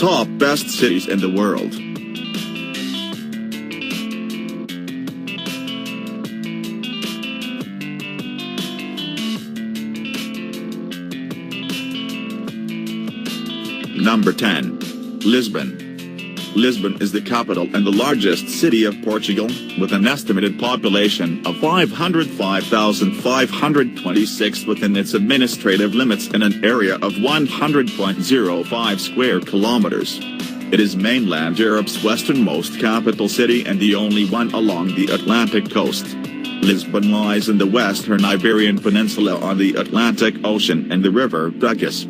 top best cities in the world. Number 10. Lisbon. Lisbon is the capital and the largest city of Portugal, with an estimated population of 505,526 within its administrative limits and an area of 100.05 square kilometers. It is mainland Europe's westernmost capital city and the only one along the Atlantic coast. Lisbon lies in the western Iberian Peninsula on the Atlantic Ocean and the river Tagus.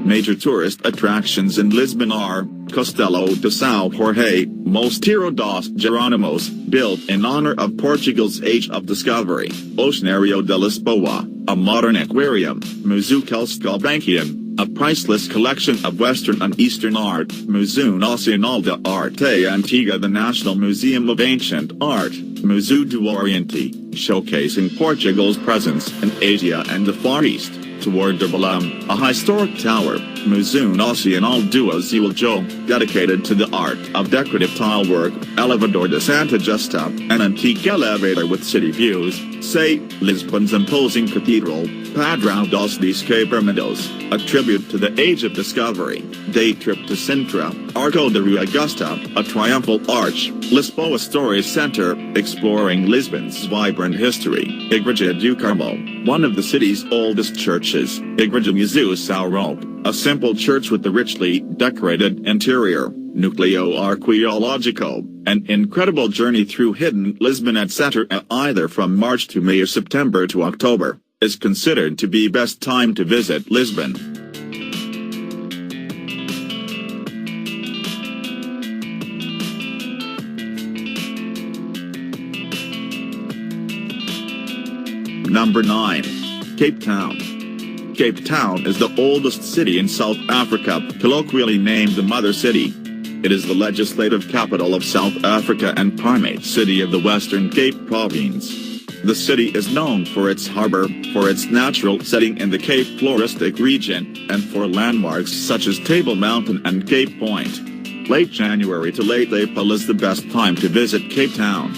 Major tourist attractions in Lisbon are Castelo de São Jorge, Mosteiro dos Jerónimos, built in honor of Portugal's Age of Discovery, Oceanário de Lisboa, a modern aquarium, Museu Gulbenkian, a priceless collection of Western and Eastern art, Museu Nacional de Arte Antiga, the National Museum of Ancient Art, Museu do Oriente, showcasing Portugal's presence in Asia and the Far East. Toward de Belém, a historic tower, Museu Nacional do Azulejo, dedicated to the art of decorative tilework, Elevador de Santa Justa, an antique elevator with city views, say, Lisbon's imposing cathedral, Padrão dos Descobrimentos, a tribute to the Age of Discovery, day trip to Sintra, Arco de Rua Augusta, a triumphal arch, Lisboa Story Center, exploring Lisbon's vibrant history, Igreja do Carmo, one of the city's oldest churches, Igreja Museu São Roque, a simple church with a richly decorated interior, Núcleo Arqueológico, an incredible journey through hidden Lisbon etc. either from March to May or September to October, is considered to be best time to visit Lisbon. Number 9. Cape Town. Cape Town is the oldest city in South Africa, colloquially named the Mother City. It is the legislative capital of South Africa and primate city of the Western Cape Province. The city is known for its harbor, for its natural setting in the Cape Floristic region, and for landmarks such as Table Mountain and Cape Point. Late January to late April is the best time to visit Cape Town.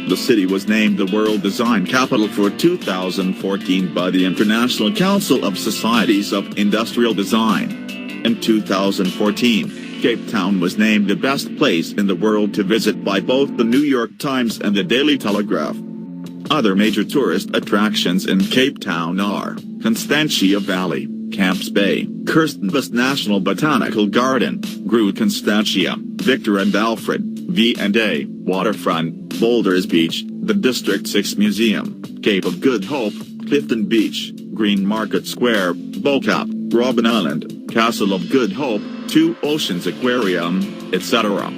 The city was named the World Design Capital for 2014 by the International Council of Societies of Industrial Design. In 2014, Cape Town was named the best place in the world to visit by both the New York Times and the Daily Telegraph. Other major tourist attractions in Cape Town are Constantia Valley, Camps Bay, Kirstenbosch National Botanical Garden, Grua Constantia, Victor and Alfred, V&A, Waterfront, Boulders Beach, the District 6 Museum, Cape of Good Hope, Clifton Beach, Green Market Square, Bocap, Robben Island, Castle of Good Hope, Two Oceans Aquarium, etc.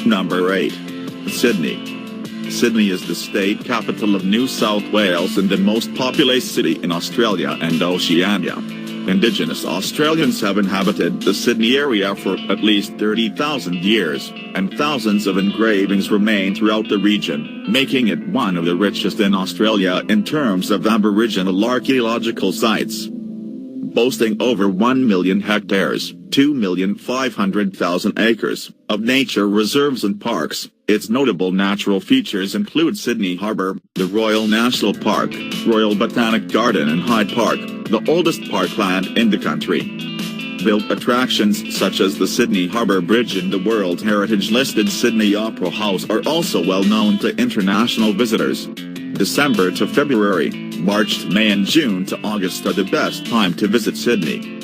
Number 8. Sydney. Sydney is the state capital of New South Wales and the most populous city in Australia and Oceania. Indigenous Australians have inhabited the Sydney area for at least 30,000 years, and thousands of engravings remain throughout the region, making it one of the richest in Australia in terms of Aboriginal archaeological sites. Boasting over 1 million hectares, 2,500,000 acres, of nature reserves and parks, its notable natural features include Sydney Harbour, the Royal National Park, Royal Botanic Garden and Hyde Park, the oldest parkland in the country. Built attractions such as the Sydney Harbour Bridge and the World Heritage listed Sydney Opera House are also well known to international visitors. December to February, March to May and June to August are the best time to visit Sydney.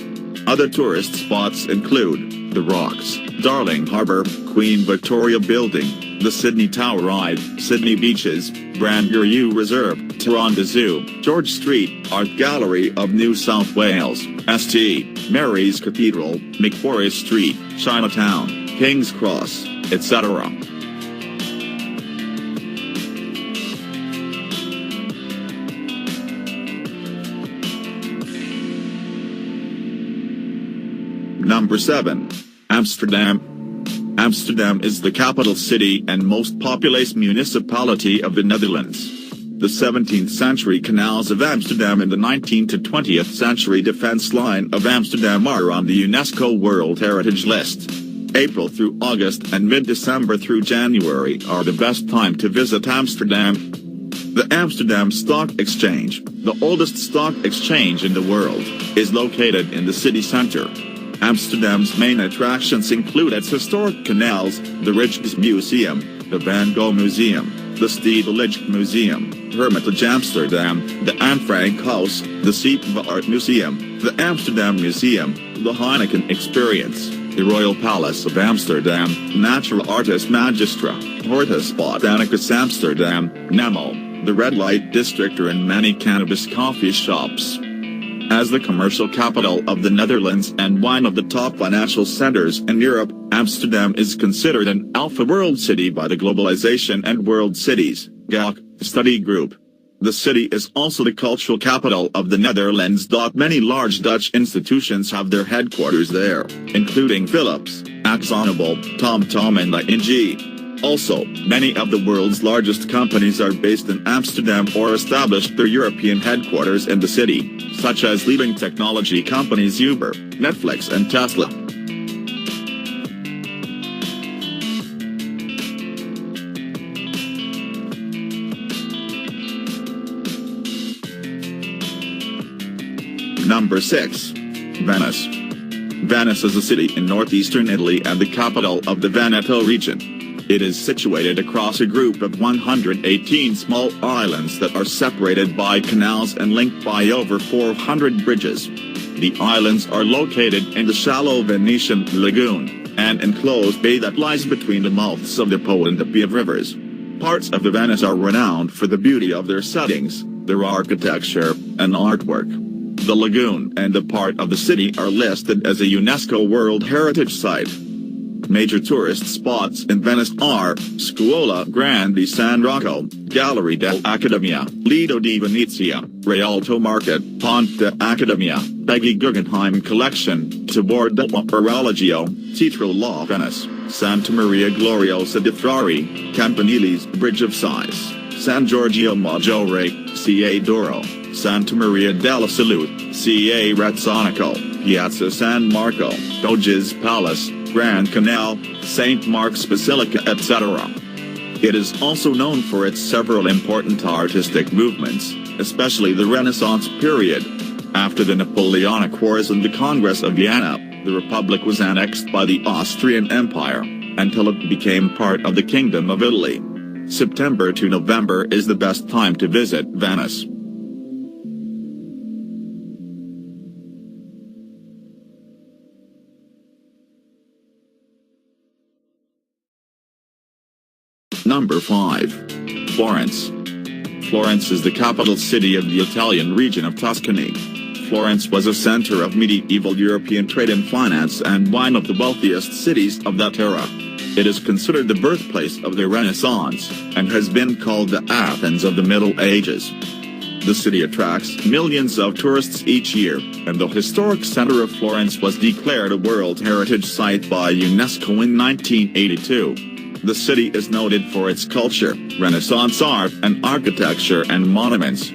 Other tourist spots include The Rocks, Darling Harbour, Queen Victoria Building, the Sydney Tower Ride, Sydney Beaches, Barangaroo Reserve, Taronga Zoo, George Street, Art Gallery of New South Wales, St. Mary's Cathedral, Macquarie Street, Chinatown, King's Cross, etc. Number 7. Amsterdam. Amsterdam is the capital city and most populous municipality of the Netherlands. The 17th century canals of Amsterdam and the 19th to 20th century defense line of Amsterdam are on the UNESCO World Heritage List. April through August and mid-December through January are the best time to visit Amsterdam. The Amsterdam Stock Exchange, the oldest stock exchange in the world, is located in the city center. Amsterdam's main attractions include its historic canals, the Rijksmuseum, the Van Gogh Museum, the Stedelijk Museum, Hermitage Amsterdam, the Anne Frank House, the Siepe Art Museum, the Amsterdam Museum, the Heineken Experience, the Royal Palace of Amsterdam, Natural Artis Magistra, Hortus Botanicus Amsterdam, Nemo, the Red Light District and many cannabis coffee shops. As the commercial capital of the Netherlands and one of the top financial centers in Europe, Amsterdam is considered an Alpha World City by the Globalization and World Cities (GAC) study group. The city is also the cultural capital of the Netherlands. Many large Dutch institutions have their headquarters there, including Philips, AkzoNobel, TomTom and ING. Also, many of the world's largest companies are based in Amsterdam or established their European headquarters in the city, such as leading technology companies Uber, Netflix and Tesla. Number 6. Venice. Venice is a city in northeastern Italy and the capital of the Veneto region. It is situated across a group of 118 small islands that are separated by canals and linked by over 400 bridges. The islands are located in the shallow Venetian lagoon, an enclosed bay that lies between the mouths of the Po and the Piave rivers. Parts of the Venice are renowned for the beauty of their settings, their architecture, and artwork. The lagoon and the part of the city are listed as a UNESCO World Heritage Site. Major tourist spots in Venice are Scuola Grande San Rocco, Gallery dell'Accademia, Lido di Venezia, Rialto Market, Ponte Accademia, Peggy Guggenheim Collection, Tabor della Orologio, Teatro La Venice, Santa Maria Gloriosa di Frari, Campanile's Bridge of Sighs, San Giorgio Maggiore, Ca' d'Oro, Santa Maria della Salute, Ca' Rezzonico, Piazza San Marco, Doge's Palace, Grand Canal, St. Mark's Basilica etc. It is also known for its several important artistic movements, especially the Renaissance period. After the Napoleonic Wars and the Congress of Vienna, the Republic was annexed by the Austrian Empire, until it became part of the Kingdom of Italy. September to November is the best time to visit Venice. Number 5. Florence. Florence is the capital city of the Italian region of Tuscany. Florence was a center of medieval European trade and finance and one of the wealthiest cities of that era. It is considered the birthplace of the Renaissance, and has been called the Athens of the Middle Ages. The city attracts millions of tourists each year, and the historic center of Florence was declared a World Heritage Site by UNESCO in 1982. The city is noted for its culture, Renaissance art and architecture and monuments.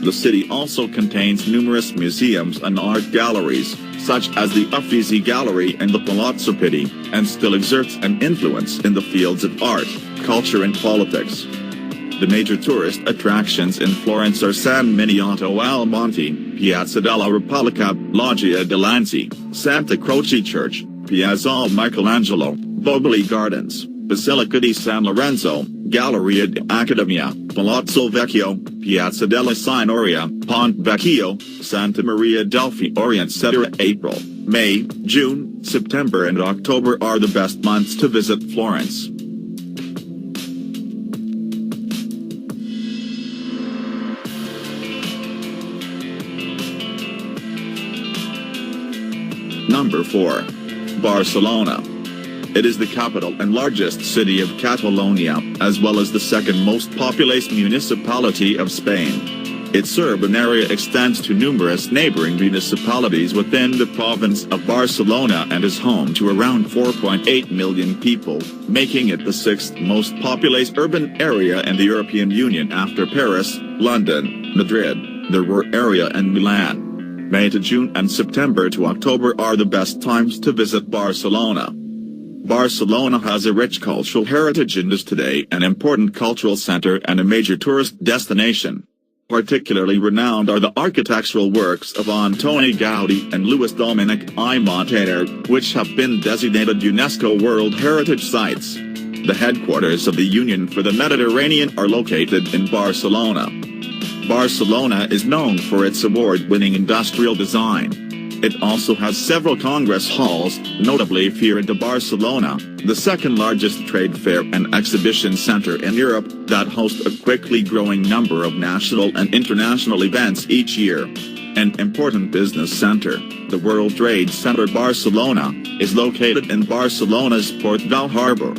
The city also contains numerous museums and art galleries, such as the Uffizi Gallery and the Palazzo Pitti, and still exerts an influence in the fields of art, culture and politics. The major tourist attractions in Florence are San Miniato al Monte, Piazza della Repubblica, Loggia de Lanzi, Santa Croce Church, Piazza Michelangelo, Boboli Gardens, Basilica di San Lorenzo, Galleria d'Accademia, Palazzo Vecchio, Piazza della Signoria, Ponte Vecchio, Santa Maria del Fiore etc. April, May, June, September and October are the best months to visit Florence. Number 4. Barcelona. It is the capital and largest city of Catalonia, as well as the second most populous municipality of Spain. Its urban area extends to numerous neighboring municipalities within the province of Barcelona and is home to around 4.8 million people, making it the sixth most populous urban area in the European Union after Paris, London, Madrid, the Ruhr area and Milan. May to June and September to October are the best times to visit Barcelona. Barcelona has a rich cultural heritage and is today an important cultural center and a major tourist destination. Particularly renowned are the architectural works of Antoni Gaudí and Luis Dominic I Montaner, which have been designated UNESCO World Heritage Sites. The headquarters of the Union for the Mediterranean are located in Barcelona. Barcelona is known for its award-winning industrial design. It also has several congress halls, notably Fira de Barcelona, the second largest trade fair and exhibition center in Europe, that hosts a quickly growing number of national and international events each year. An important business center, the World Trade Center Barcelona, is located in Barcelona's Portbou harbor.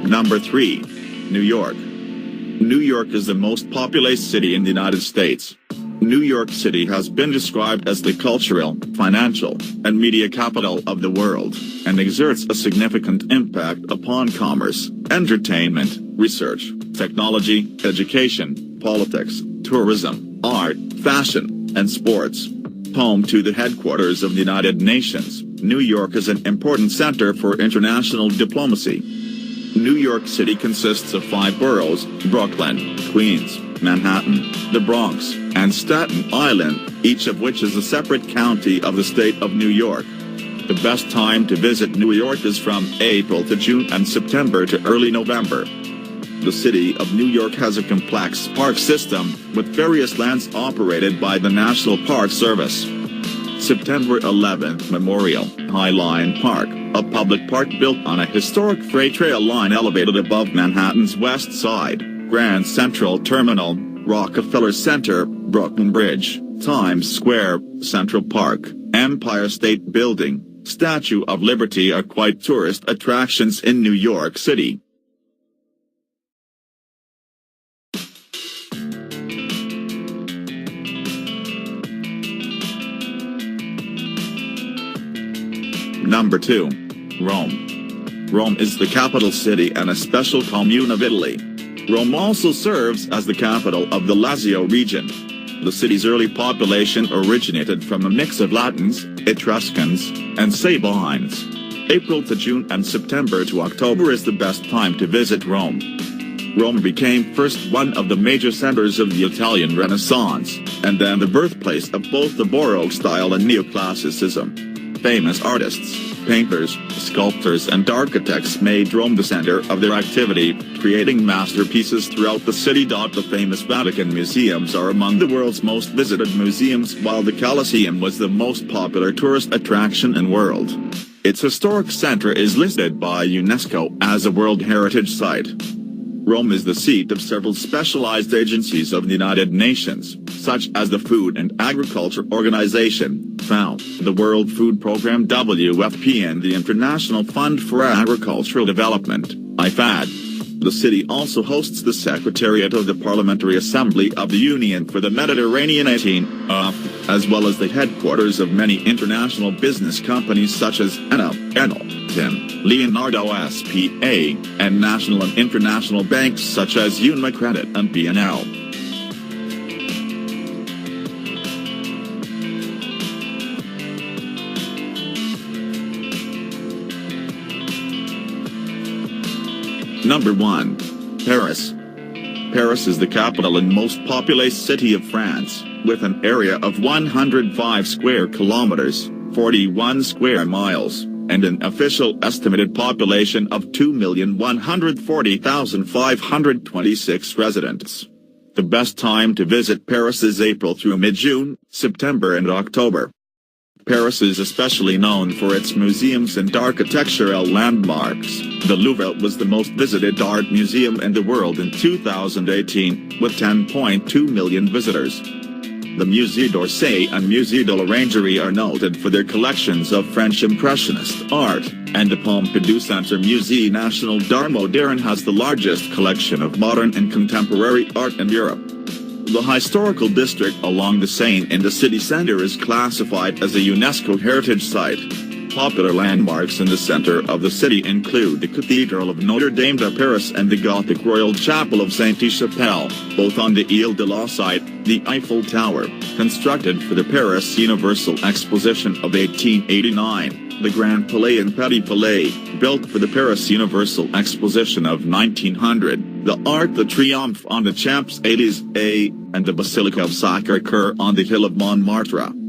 Number 3. New York. New York is the most populous city in the United States. New York City has been described as the cultural, financial, and media capital of the world, and exerts a significant impact upon commerce, entertainment, research, technology, education, politics, tourism, art, fashion, and sports. Home to the headquarters of the United Nations, New York is an important center for international diplomacy. New York City consists of 5 boroughs: Brooklyn, Queens, Manhattan, the Bronx, and Staten Island, each of which is a separate county of the state of New York. The best time to visit New York is from April to June and September to early November. The city of New York has a complex park system, with various lands operated by the National Park Service. September 11th Memorial High Line Park, a public park built on a historic freight trail line elevated above Manhattan's west side, Grand Central Terminal, Rockefeller Center, Brooklyn Bridge, Times Square, Central Park, Empire State Building, Statue of Liberty are quite tourist attractions in New York City. Number 2. Rome. Rome is the capital city and a special commune of Italy. Rome also serves as the capital of the Lazio region. The city's early population originated from a mix of Latins, Etruscans, and Sabines. April to June and September to October is the best time to visit Rome. Rome became first one of the major centers of the Italian Renaissance, and then the birthplace of both the Baroque style and Neoclassicism. Famous artists, painters, sculptors and architects made Rome the center of their activity, creating masterpieces throughout the city. The famous Vatican museums are among the world's most visited museums, while the Colosseum was the most popular tourist attraction in the world. Its historic center is listed by UNESCO as a World Heritage Site. Rome is the seat of several specialized agencies of the United Nations, such as the Food and Agriculture Organization, FAO, the World Food Programme WFP and the International Fund for Agricultural Development, IFAD. The city also hosts the Secretariat of the Parliamentary Assembly of the Union for the Mediterranean 18, as well as the headquarters of many international business companies such as Enel, TIM, Leonardo S.p.A., and national and international banks such as UniCredit and BNL. Number 1. Paris. Paris is the capital and most populous city of France, with an area of 105 square kilometers, 41 square miles, and an official estimated population of 2,140,526 residents. The best time to visit Paris is April through mid-June, September and October. Paris is especially known for its museums and architectural landmarks. The Louvre was the most visited art museum in the world in 2018, with 10.2 million visitors. The Musée d'Orsay and Musée de l'Orangerie are noted for their collections of French Impressionist art, and the Pompidou Centre Musée National d'Art Moderne has the largest collection of modern and contemporary art in Europe. The historical district along the Seine in the city centre is classified as a UNESCO heritage site. Popular landmarks in the center of the city include the Cathedral of Notre Dame de Paris and the Gothic Royal Chapel of Sainte-Chapelle, both on the Ile de la Cite. The Eiffel Tower, constructed for the Paris Universal Exposition of 1889, the Grand Palais and Petit Palais, built for the Paris Universal Exposition of 1900, the Arc de Triomphe on the Champs-Élysées, and the Basilica of Sacré-Cœur on the Hill of Montmartre.